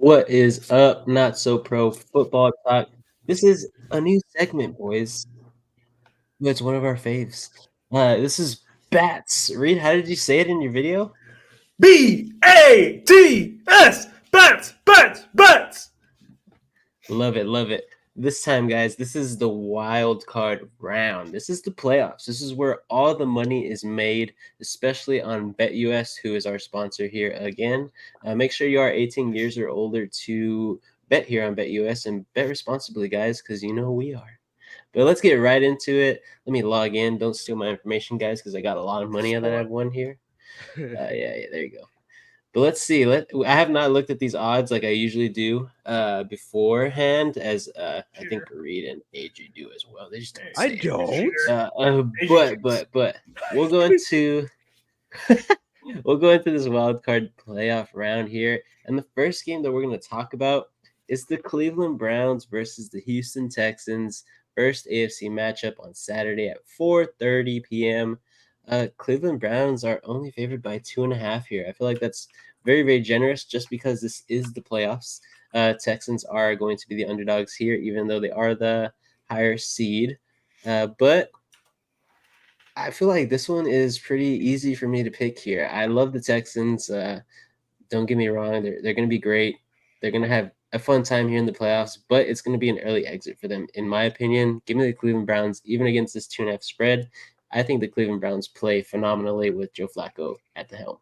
What is up, Not So Pro Football Talk? This is a new segment, boys. It's one of our faves. This is Bats. Reed, how did you say it in your video? BATS! Bats! Bats! Bats! Love it, love it. This time, guys, this is the wild card round. This is the playoffs. This is where all the money is made, especially on BetUS, who is our sponsor here again. Make sure you are 18 years or older to bet here on BetUS and bet responsibly, guys, because you know we are. But let's get right into it. Let me log in. Don't steal my information, guys, because I got a lot of money that I've won here. Yeah, there you go. But let's see. I have not looked at these odds like I usually do beforehand, as I think Reed and AJ do as well. They just don't I say it. don't. But we'll go into we'll go into this wild card playoff round here, and the first game that we're going to talk about is the Cleveland Browns versus the Houston Texans. First AFC matchup on Saturday at 4:30 p.m. Cleveland Browns are only favored by 2.5 here. I feel like that's very, very generous just because this is the playoffs. Texans are going to be the underdogs here, even though they are the higher seed. But I feel like this one is pretty easy for me to pick here. I love the Texans. Don't get me wrong; they're going to be great. They're going to have a fun time here in the playoffs, but it's going to be an early exit for them, in my opinion. Give me the Cleveland Browns, even against this 2.5 spread. I think the Cleveland Browns play phenomenally with Joe Flacco at the helm.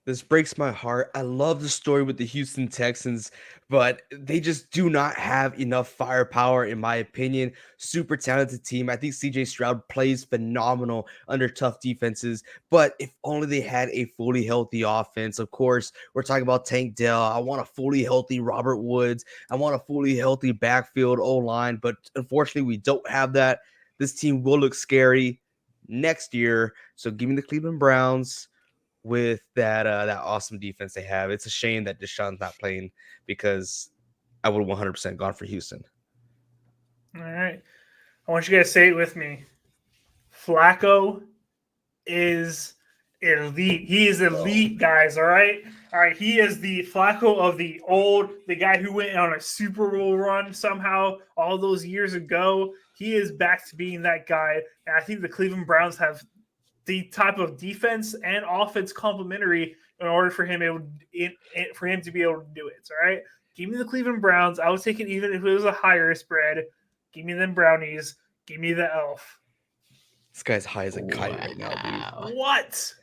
This breaks my heart. I love the story with the Houston Texans, but they just do not have enough firepower, in my opinion. Super talented team. I think CJ Stroud plays phenomenal under tough defenses, but if only they had a fully healthy offense. Of course, we're talking about Tank Dell. I want a fully healthy Robert Woods. I want a fully healthy backfield O-line, but unfortunately, we don't have that. This team will look scary next year. So give me the Cleveland Browns with that awesome defense they have. It's a shame that Deshaun's not playing because I would 100% gone for Houston. All right. I want you guys to say it with me. Flacco is elite. He is elite, guys. All right. All right. He is the Flacco of the old, the guy who went on a Super Bowl run somehow all those years ago. He is back to being that guy. And I think the Cleveland Browns have the type of defense and offense complementary in order for him to be able to do it. All right. Give me the Cleveland Browns. I would take it even if it was a higher spread. Give me them brownies. Give me the elf. This guy's high as a kite right now, dude. What?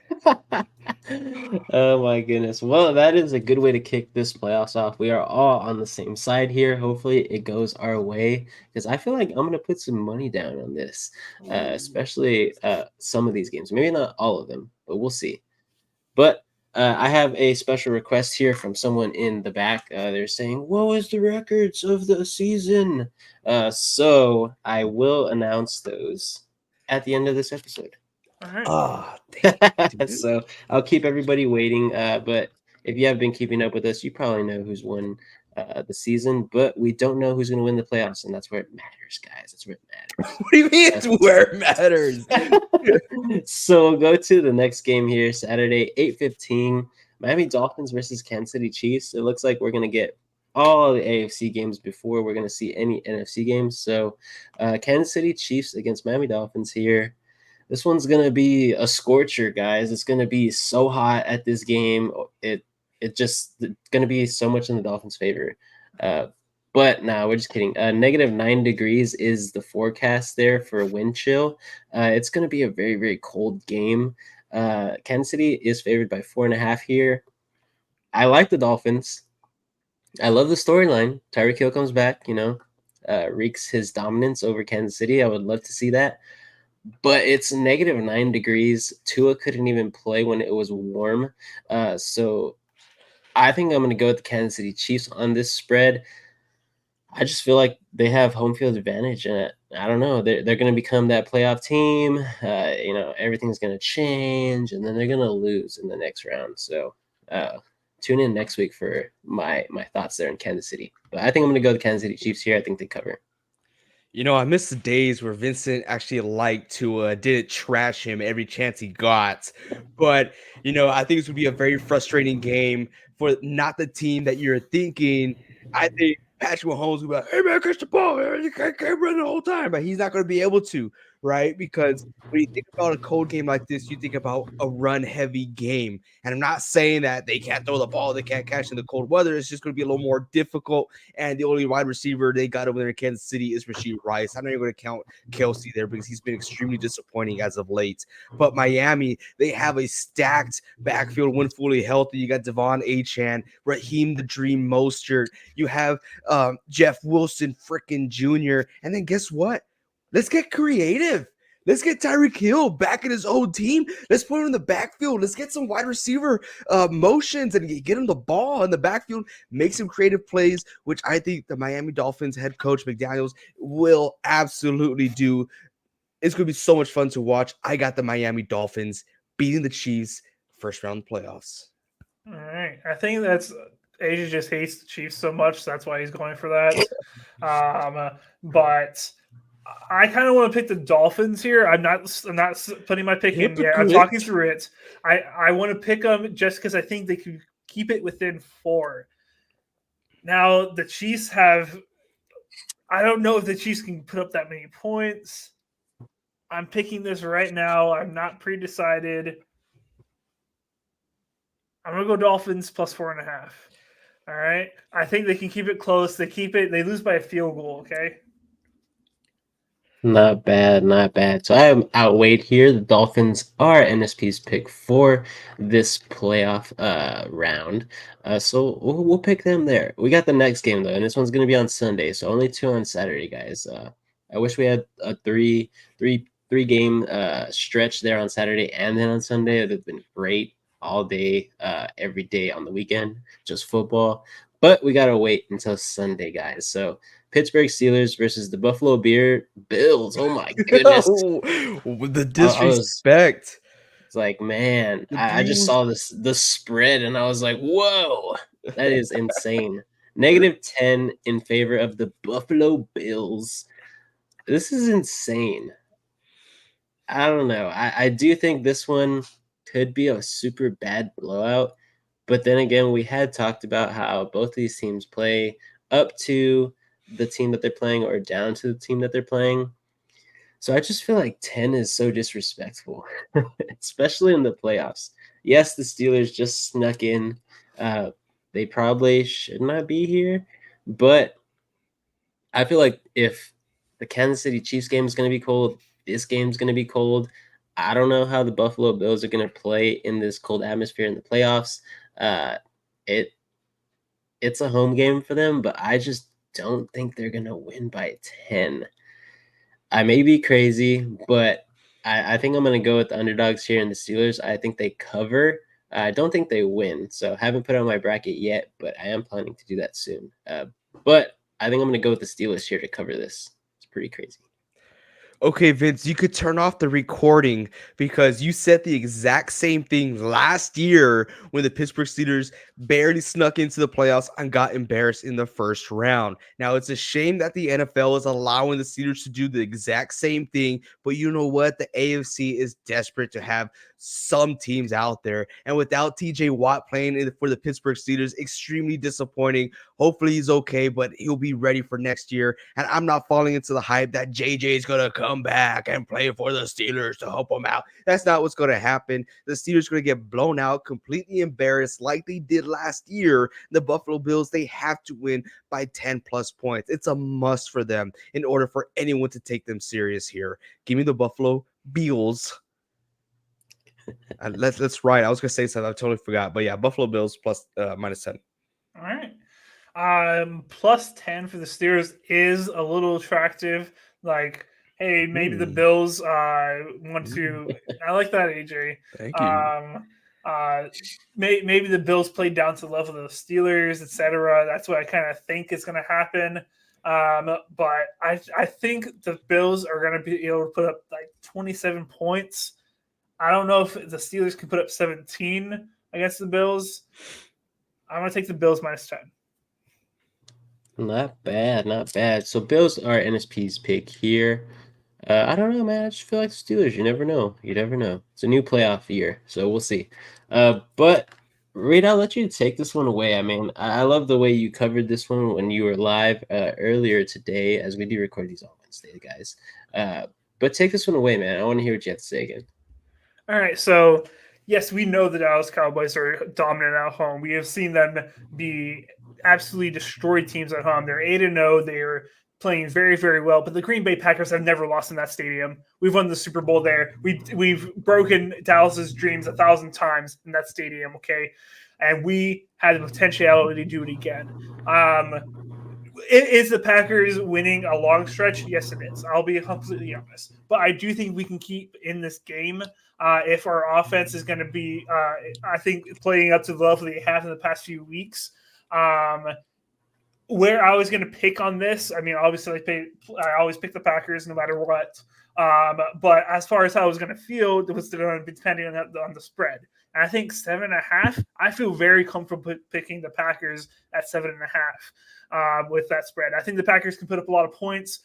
Oh my goodness. Well, that is a good way to kick this playoffs off. We are all on the same side here. Hopefully it goes our way because I feel like I'm going to put some money down on this, especially some of these games. Maybe not all of them, but we'll see. But I have a special request here from someone in the back. They're saying, "What was the records of the season?" So I will announce those at the end of this episode. All right. So I'll keep everybody waiting. But if you have been keeping up with us, you probably know who's won the season, but we don't know who's going to win the playoffs, and that's where it matters, guys. That's where it matters. What do you mean it's where it matters? So we'll go to the next game here, Saturday, 8:15, Miami Dolphins versus Kansas City Chiefs. It looks like we're going to get all the AFC games before we're going to see any NFC games. So Kansas City Chiefs against Miami Dolphins here. This one's going to be a scorcher, guys. It's going to be so hot at this game. It's going to be so much in the Dolphins' favor. But nah, we're just kidding. -9 degrees is the forecast there for a wind chill. It's going to be a very, very cold game. Kansas City is favored by 4.5 here. I like the Dolphins. I love the storyline. Tyreek Hill comes back, wreaks his dominance over Kansas City. I would love to see that. But it's -9 degrees. Tua couldn't even play when it was warm. So I think I'm going to go with the Kansas City Chiefs on this spread. I just feel like they have home field advantage, and I don't know. They're going to become that playoff team. Everything's going to change, and then they're going to lose in the next round. So tune in next week for my thoughts there in Kansas City. But I think I'm going to go with the Kansas City Chiefs here. I think they cover. I miss the days where Vincent actually liked to didn't trash him every chance he got. But I think this would be a very frustrating game for not the team that you're thinking. I think Patrick Mahomes would be like, "Hey man, catch the ball, man! You can't run the whole time," but he's not going to be able to, right? Because when you think about a cold game like this, you think about a run-heavy game. And I'm not saying that they can't throw the ball, they can't catch in the cold weather. It's just going to be a little more difficult. And the only wide receiver they got over there in Kansas City is Rashid Rice. I'm not even going to count Kelsey there because he's been extremely disappointing as of late. But Miami, they have a stacked backfield when fully healthy. You got Devon Achane, Raheem the Dream Mostert. You have Jeff Wilson freaking Jr. And then guess what? Let's get creative. Let's get Tyreek Hill back in his old team. Let's put him in the backfield. Let's get some wide receiver motions and get him the ball in the backfield. Make some creative plays, which I think the Miami Dolphins head coach McDaniels will absolutely do. It's going to be so much fun to watch. I got the Miami Dolphins beating the Chiefs first round playoffs. All right. I think that's AJ just hates the Chiefs so much. So that's why he's going for that. But I kind of want to pick the Dolphins here. I'm not putting my pick in yet. I'm talking through it. I want to pick them just because I think they can keep it within 4. Now the Chiefs have. I don't know if the Chiefs can put up that many points. I'm picking this right now. I'm not pre-decided. I'm gonna go Dolphins plus 4.5. All right. I think they can keep it close. They lose by a field goal. Okay. Not bad, not bad. So I am outweighed here. The Dolphins are NSP's pick for this playoff round. So we'll pick them there. We got the next game though, and this one's gonna be on Sunday. So only 2 on Saturday, guys. I wish we had a three game stretch there on Saturday and then on Sunday. It'd have been great all day, every day on the weekend, just football. But we gotta wait until Sunday, guys. So Pittsburgh Steelers versus the Buffalo Bills. Oh my goodness. The disrespect. It's like, man, The I just Bills. saw the spread and I was like, whoa, that is insane. -10 in favor of the Buffalo Bills. This is insane. I don't know. I do think this one could be a super bad blowout. But then again, we had talked about how both these teams play up to the team that they're playing or down to the team that they're playing. So I just feel like 10 is so disrespectful, especially in the playoffs. Yes, the Steelers just snuck in. They probably should not be here, but I feel like if the Kansas City Chiefs game is going to be cold, this game's going to be cold. I don't know how the Buffalo Bills are going to play in this cold atmosphere in the playoffs. Uh, it's a home game for them, but I just don't think they're going to win by 10. I may be crazy, but I think I'm going to go with the underdogs here in the Steelers. I think they cover. I don't think they win, so haven't put on my bracket yet, but I am planning to do that soon. But I think I'm going to go with the Steelers here to cover this. It's pretty crazy. Okay, Vince, you could turn off the recording because you said the exact same thing last year when the Pittsburgh Steelers barely snuck into the playoffs and got embarrassed in the first round. Now, it's a shame that the NFL is allowing the Steelers to do the exact same thing, but you know what? The AFC is desperate to have some teams out there. And without TJ Watt playing for the Pittsburgh Steelers, extremely disappointing. Hopefully he's okay, but he'll be ready for next year. And I'm not falling into the hype that JJ is going to come back and play for the Steelers to help them out. That's not what's going to happen. The Steelers are going to get blown out, completely embarrassed like they did last year. The Buffalo Bills, they have to win by 10 plus points. It's a must for them in order for anyone to take them serious here. Give me the Buffalo Bills. Let's ride. I was gonna say something. I totally forgot. But yeah, Buffalo Bills plus -10. All right. Plus 10 for the Steelers is a little attractive. Like, hey, maybe the Bills want to. I like that, AJ. Thank you. Maybe the Bills played down to the level of the Steelers, etc. That's what I kind of think is going to happen. But I think the Bills are going to be able to put up like 27 points. I don't know if the Steelers can put up 17 against the Bills. I'm going to take the Bills -10. Not bad, not bad. So Bills are NSP's pick here. I don't know, man. I just feel like the Steelers. You never know. You never know. It's a new playoff year, so we'll see. But Reed, I'll let you take this one away. I mean, I love the way you covered this one when you were live earlier today, as we do record these on Wednesday, guys. But take this one away, man. I want to hear what you have to say again. All right, so yes, we know the Dallas Cowboys are dominant at home. We have seen them be absolutely destroy teams at home. They're 8-0. They are playing very, very well. But the Green Bay Packers have never lost in that stadium. We've won the Super Bowl there. We've broken Dallas's dreams 1,000 times in that stadium. Okay, and we had the potentiality to do it again. Is the Packers winning a long stretch? Yes, it is. I'll be completely honest. But I do think we can keep in this game if our offense is going to be, I think, playing up to the level they have in the past few weeks. Where I was going to pick on this, I mean, obviously, I always pick the Packers no matter what. But as far as how I was going to feel, it was going to be depending on the spread. And I think 7.5. I feel very comfortable picking the Packers at 7.5 with that spread. I think the Packers can put up a lot of points.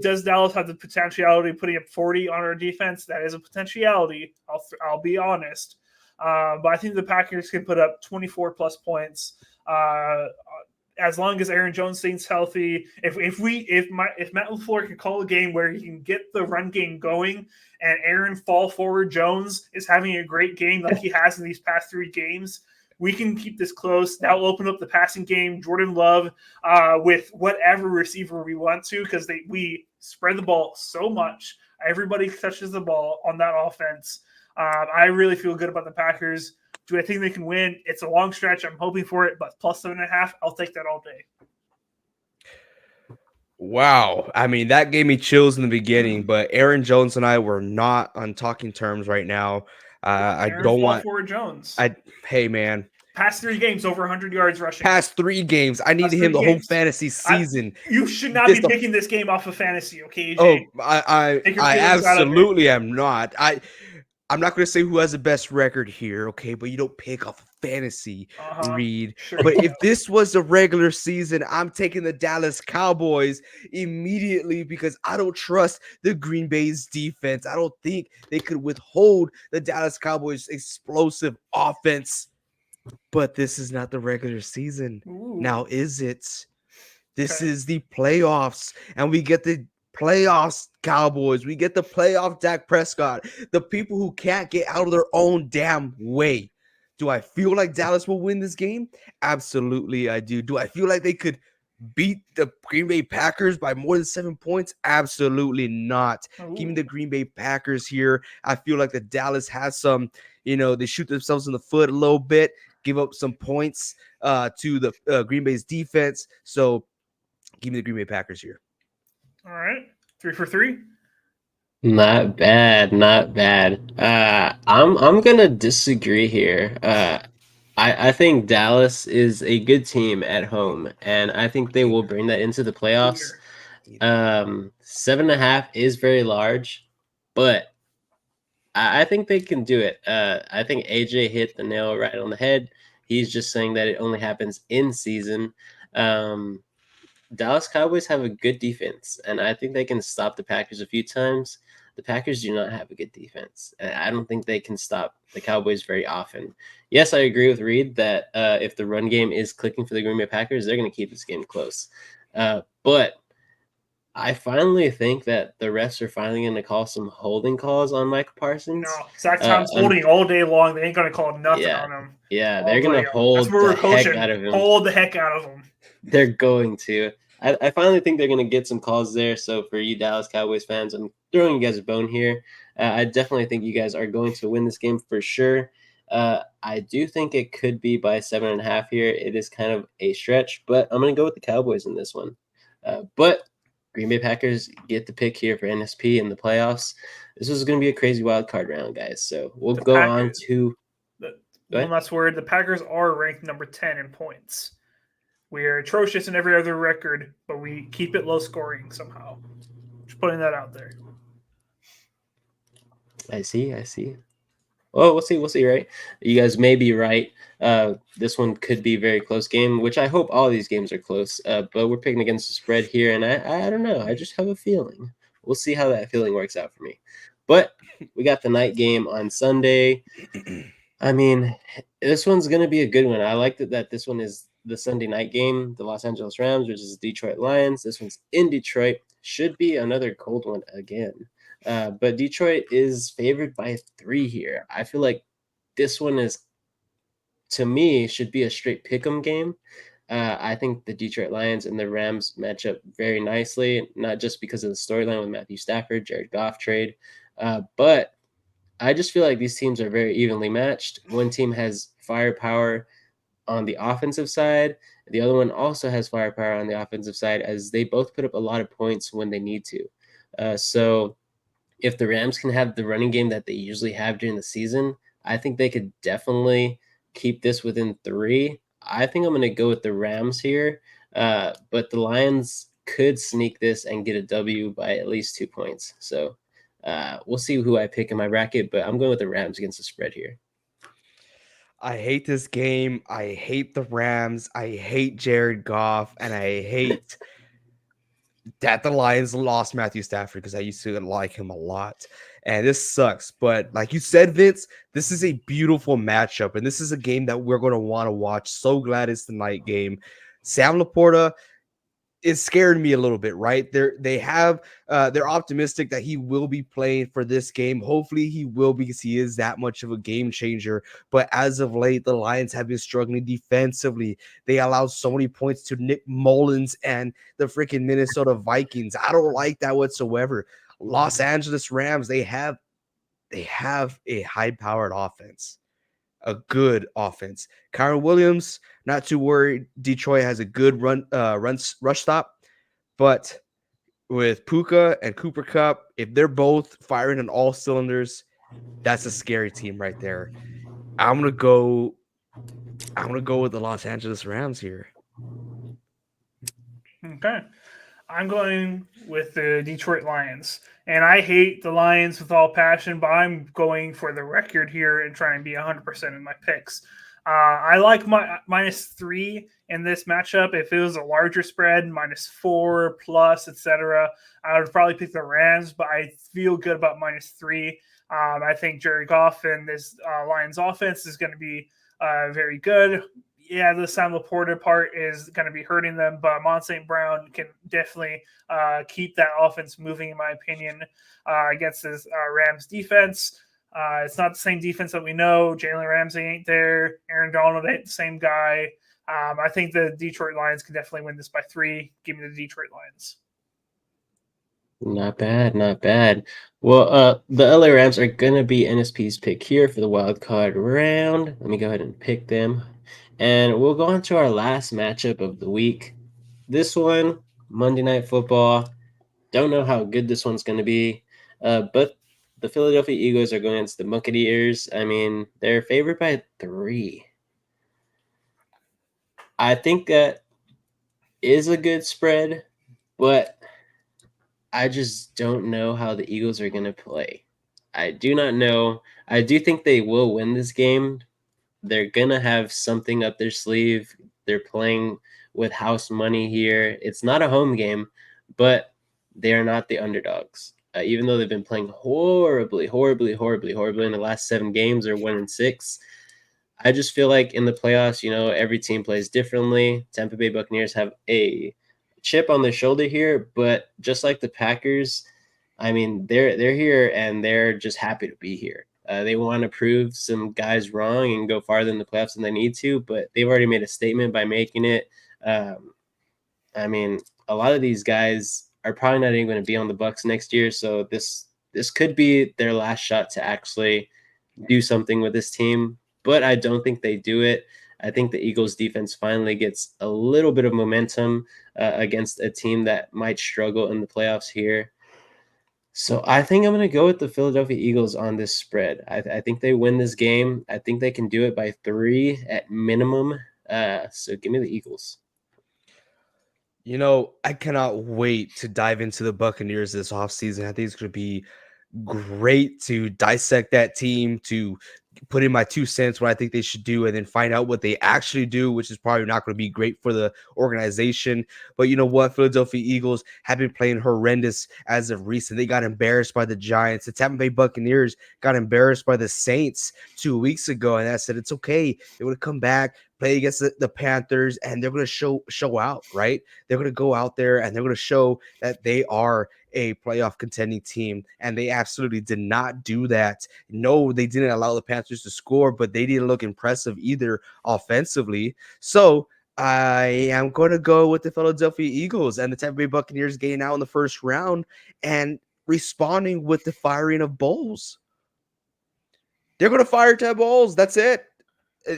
Does Dallas have the potentiality of putting up 40 on our defense? That is a potentiality. I'll be honest. But I think the Packers can put up 24 plus points. As long as Aaron Jones stays healthy, if Matt LaFleur can call a game where he can get the run game going, and Aaron fall forward Jones is having a great game like he has in these past 3 games, we can keep this close. That will open up the passing game. Jordan Love with whatever receiver we want to, because we spread the ball so much. Everybody touches the ball on that offense. I really feel good about the Packers. Do I think they can win? It's a long stretch. I'm hoping for it, but plus 7.5, I'll take that all day. Wow. I mean, that gave me chills in the beginning, but Aaron Jones and I were not on talking terms right now. I Aaron don't want Forward Jones. Hey man, past 3 games, over 100 yards rushing. past 3 games. I needed him the whole fantasy season. You should not be picking this game off of fantasy, okay, AJ? Oh, I absolutely am not. I'm not going to say who has the best record here, okay? But you don't pick off fantasy, Reed. Sure. But if this was a regular season, I'm taking the Dallas Cowboys immediately because I don't trust the Green Bay's defense. I don't think they could withhold the Dallas Cowboys' explosive offense. But this is not the regular season. Ooh. Now, is it? This is the playoffs, and we get the playoffs Cowboys. We get the playoff Dak Prescott, the people who can't get out of their own damn way. Do I feel like Dallas will win this game? Absolutely, I do. Do I feel like they could beat the Green Bay Packers by more than 7 points? Absolutely not. Ooh. Give me the Green Bay Packers here. I feel like the Dallas has some, they shoot themselves in the foot a little bit, give up some points to the Green Bay's defense. So give me the Green Bay Packers here. All right. 3 for 3. Not bad, not bad. I'm gonna disagree here. I think Dallas is a good team at home, and I think they will bring that into the playoffs. 7.5 is very large, but I think they can do it. I think AJ hit the nail right on the head. He's just saying that it only happens in season. Dallas Cowboys have a good defense, and I think they can stop the Packers a few times. The Packers do not have a good defense, and I don't think they can stop the Cowboys very often. Yes, I agree with Reed that if the run game is clicking for the Green Bay Packers, they're going to keep this game close. But I finally think that the refs are finally going to call some holding calls on Michael Parsons. No, Zach Tom's holding all day long. They ain't going to call nothing on him. Yeah, they're going to hold the heck out of him. Hold the heck out of him. They're going to. I finally think they're going to get some calls there. So for you Dallas Cowboys fans, I'm throwing you guys a bone here. I definitely think you guys are going to win this game for sure. I do think it could be by 7.5 here. It is kind of a stretch, but I'm going to go with the Cowboys in this one. But Green Bay Packers get the pick here for NSP in the playoffs. This was going to be a crazy wild card round, guys. So we'll go on to one last word. The Packers are ranked number 10 in points. We are atrocious in every other record, but we keep it low scoring somehow. Just putting that out there. I see. Well, we'll see, right? You guys may be right. This one could be a very close game, which I hope all these games are close. But we're picking against the spread here, and I don't know. I just have a feeling. We'll see how that feeling works out for me. But we got the night game on Sunday. I mean, this one's gonna be a good one. I like that this one is the Sunday night game, the Los Angeles Rams versus Detroit Lions. This one's in Detroit. Should be another cold one again. But Detroit is favored by 3 here. I feel like this one is, to me, should be a straight pick'em game. I think the Detroit Lions and the Rams match up very nicely, not just because of the storyline with Matthew Stafford, Jared Goff trade, but I just feel like these teams are very evenly matched. One team has firepower on the offensive side. The other one also has firepower on the offensive side, as they both put up a lot of points when they need to. So if the Rams can have the running game that they usually have during the season, I think they could definitely keep this within 3. I think I'm going to go with the Rams here, but the Lions could sneak this and get a W by at least 2 points. So we'll see who I pick in my bracket, but I'm going with the Rams against the spread here. I hate this game. I hate the Rams. I hate Jared Goff, and I hate that the Lions lost Matthew Stafford because I used to like him a lot. And this sucks. But like you said, Vince, this is a beautiful matchup. And this is a game that we're going to want to watch. So glad it's the night game. Sam Laporta, it scared me a little bit, right? They're optimistic that he will be playing for this game. Hopefully he will, because he is that much of a game changer. But as of late, the Lions have been struggling defensively. They allowed so many points to Nick Mullins and the freaking Minnesota Vikings. I don't like that whatsoever. Los Angeles Rams, they have a high-powered offense. A good offense. Kyron Williams, not too worried. Detroit has a good rush stop, but with Puka and Cooper Cup, if they're both firing on all cylinders, that's a scary team right there. I'm gonna go. I'm gonna go with the Los Angeles Rams here. Okay. I'm going with the Detroit Lions. And I hate the Lions with all passion, but I'm going for the record here and try and be 100% in my picks. I like my -3 in this matchup. If it was a larger spread, -4 plus, etc., I would probably pick the Rams, but I feel good about -3. I think Jared Goff and this Lions offense is going to be very good. Yeah, the Sam Laporta part is going to be hurting them, but Mont St. Brown can definitely keep that offense moving, in my opinion, against this Rams defense. It's not the same defense that we know. Jalen Ramsey ain't there. Aaron Donald ain't the same guy. I think the Detroit Lions can definitely win this by 3. Give me the Detroit Lions. Not bad, not bad. Well, the LA Rams are gonna be NSP's pick here for the wild card round. Let me go ahead and pick them. And we'll go on to our last matchup of the week. This one, Monday Night Football. Don't know how good this one's gonna be. But the Philadelphia Eagles are going against the Buccaneers. I mean, they're favored by 3. I think that is a good spread, but I just don't know how the Eagles are going to play. I do not know. I do think they will win this game. They're going to have something up their sleeve. They're playing with house money here. It's not a home game, but they are not the underdogs. Even though they've been playing horribly in the last 7 games, they're 1-6. I just feel like in the playoffs, every team plays differently. Tampa Bay Buccaneers have a chip on their shoulder here, but just like the Packers, I mean, they're here and they're just happy to be here. They want to prove some guys wrong and go farther in the playoffs than they need to, but they've already made a statement by making it. I mean, a lot of these guys are probably not even going to be on the Bucs next year, so this could be their last shot to actually do something with this team, but I don't think they do it. I think the Eagles defense finally gets a little bit of momentum against a team that might struggle in the playoffs here. So I think I'm going to go with the Philadelphia Eagles on this spread. I think they win this game. I think they can do it by 3 at minimum. So give me the Eagles. I cannot wait to dive into the Buccaneers this offseason. I think it's going to be great to dissect that team, to put in my 2 cents what I think they should do and then find out what they actually do, which is probably not going to be great for the organization. But you know what? Philadelphia Eagles have been playing horrendous as of recent. They got embarrassed by the Giants. The Tampa Bay Buccaneers got embarrassed by the Saints 2 weeks ago. And I said, it's okay. They're going to come back, play against the Panthers, and they're going to show out, right? They're going to go out there and they're going to show that they are a playoff contending team, and they absolutely did not do that. No, they didn't allow the Panthers to score, but they didn't look impressive either offensively. So I am going to go with the Philadelphia Eagles and the Tampa Bay Buccaneers getting out in the first round and responding with the firing of Bowles. They're going to fire Ted Bowles. That's it.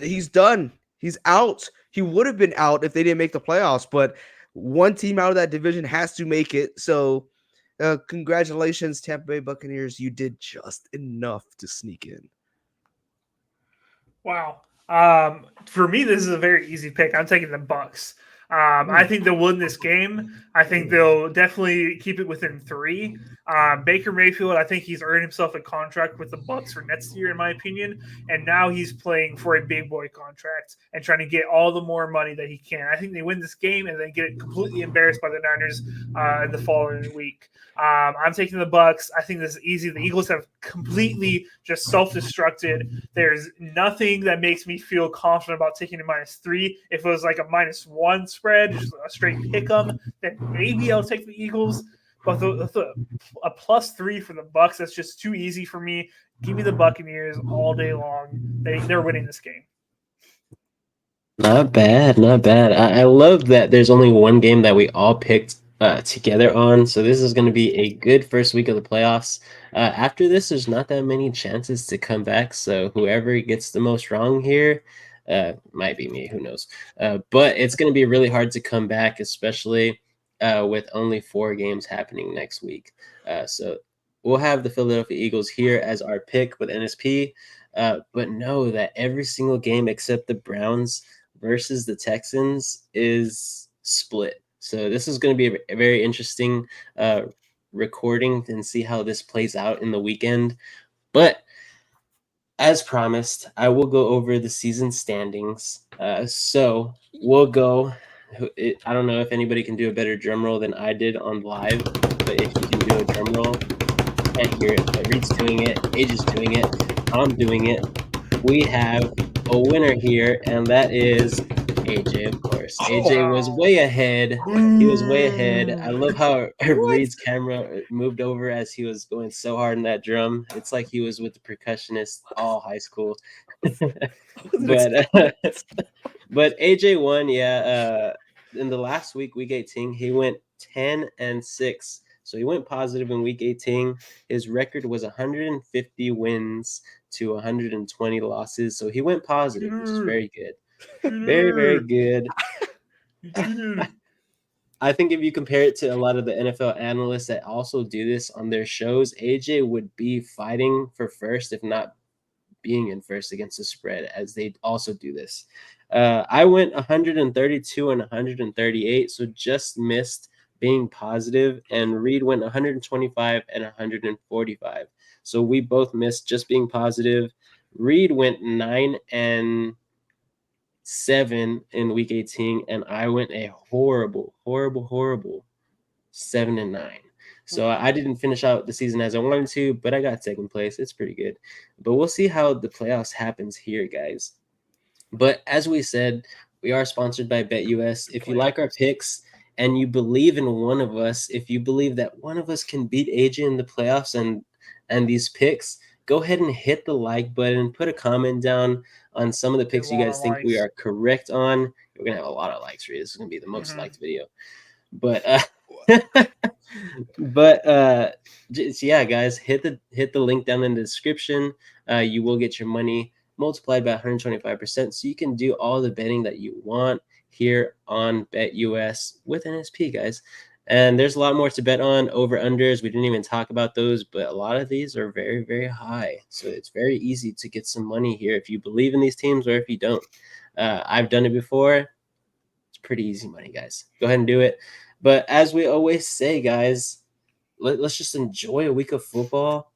He's done. He's out. He would have been out if they didn't make the playoffs, but one team out of that division has to make it. So congratulations, Tampa Bay Buccaneers. You did just enough to sneak in. Wow. For me, this is a very easy pick. I'm taking the Bucks. I think they'll win this game. I think they'll definitely keep it within 3. Baker Mayfield, I think he's earned himself a contract with the Bucks for next year, in my opinion. And now he's playing for a big boy contract and trying to get all the more money that he can. I think they win this game and then get completely embarrassed by the Niners in the following week. I'm taking the Bucks. I think this is easy. The Eagles have completely just self-destructed. There's nothing that makes me feel confident about taking a -3. If it was like a -1 spread, just a straight pick 'em, then maybe I'll take the Eagles. But a +3 for the Bucks, that's just too easy for me. Give me the Buccaneers all day long. They're winning this game. Not bad, not bad. I love that there's only one game that we all picked together on. So this is going to be a good first week of the playoffs. After this, there's not that many chances to come back. So whoever gets the most wrong here might be me. Who knows? But it's going to be really hard to come back, especially with only 4 games happening next week. So we'll have the Philadelphia Eagles here as our pick with NSP. But know that every single game except the Browns versus the Texans is split. So this is going to be a very interesting recording and see how this plays out in the weekend. But as promised, I will go over the season standings. So we'll go. I don't know if anybody can do a better drum roll than I did on live, but if you can do a drum roll, I can't hear it. But Reed's doing it. Age is doing it. I'm doing it. We have a winner here, and that is AJ, of course. AJ was way ahead. He was way ahead. I love how Reed's camera moved over as he was going so hard in that drum. It's like he was with the percussionist all high school. But AJ won, yeah. In the last week 18, he went 10-6. So he went positive in week 18. His record was 150 wins to 120 losses. So he went positive, which is very good. Very, very good. I think if you compare it to a lot of the NFL analysts that also do this on their shows, AJ would be fighting for first, if not being in first against the spread, as they also do this. I went 132 and 138, so just missed being positive, and Reed went 125 and 145. So we both missed just being positive. Reed went 9-7 in week 18, and I went a horrible 7-9. So I didn't finish out the season as I wanted to, but I got second place. It's pretty good. But we'll see how the playoffs happens here, guys. But as we said, we are sponsored by BetUS. If you like our picks and you believe in one of us, if you believe that one of us can beat AJ in the playoffs and these picks, go ahead and hit the like button, put a comment down on some of the picks you guys think we are correct on. We're going to have a lot of likes for you. This is going to be the most liked video. But just, yeah, guys, hit the link down in the description. You will get your money multiplied by 125%, so you can do all the betting that you want here on BetUS with NSP, guys. And there's a lot more to bet on. Over unders, we didn't even talk about those, but a lot of these are very, very high. So it's very easy to get some money here if you believe in these teams or if you don't. I've done it before. It's pretty easy money, guys. Go ahead and do it. But as we always say, guys, let's just enjoy a week of football.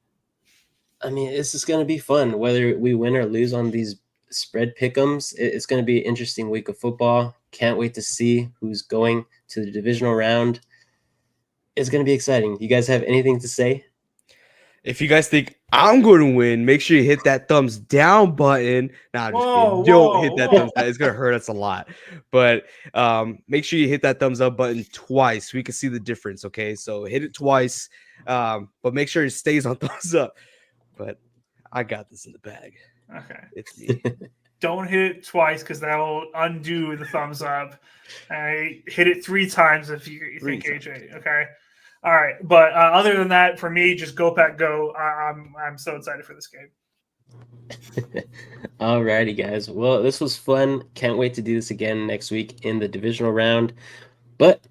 I mean, this is going to be fun. Whether we win or lose on these spread pick'ems, it's going to be an interesting week of football. Can't wait to see who's going to the divisional round. It's going to be exciting. You guys have anything to say? If you guys think I'm going to win, make sure you hit that thumbs down button. Nah, I'm just kidding. Don't hit that thumbs down. It's going to hurt us a lot. But make sure you hit that thumbs up button twice so we can see the difference, okay? So hit it twice, but make sure it stays on thumbs up. But I got this in the bag. Okay. It's me. Don't hit it twice because that'll undo the thumbs up. Hit it 3 times if you think AJ. Okay. All right. But other than that, for me, just go Pack go. I'm so excited for this game. Alrighty, guys. Well, this was fun. Can't wait to do this again next week in the divisional round. But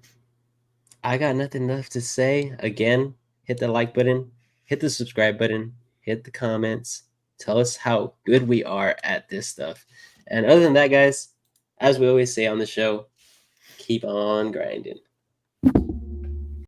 I got nothing left to say. Again, hit the like button, hit the subscribe button, hit the comments. Tell us how good we are at this stuff. And other than that, guys, as we always say on the show, keep on grinding.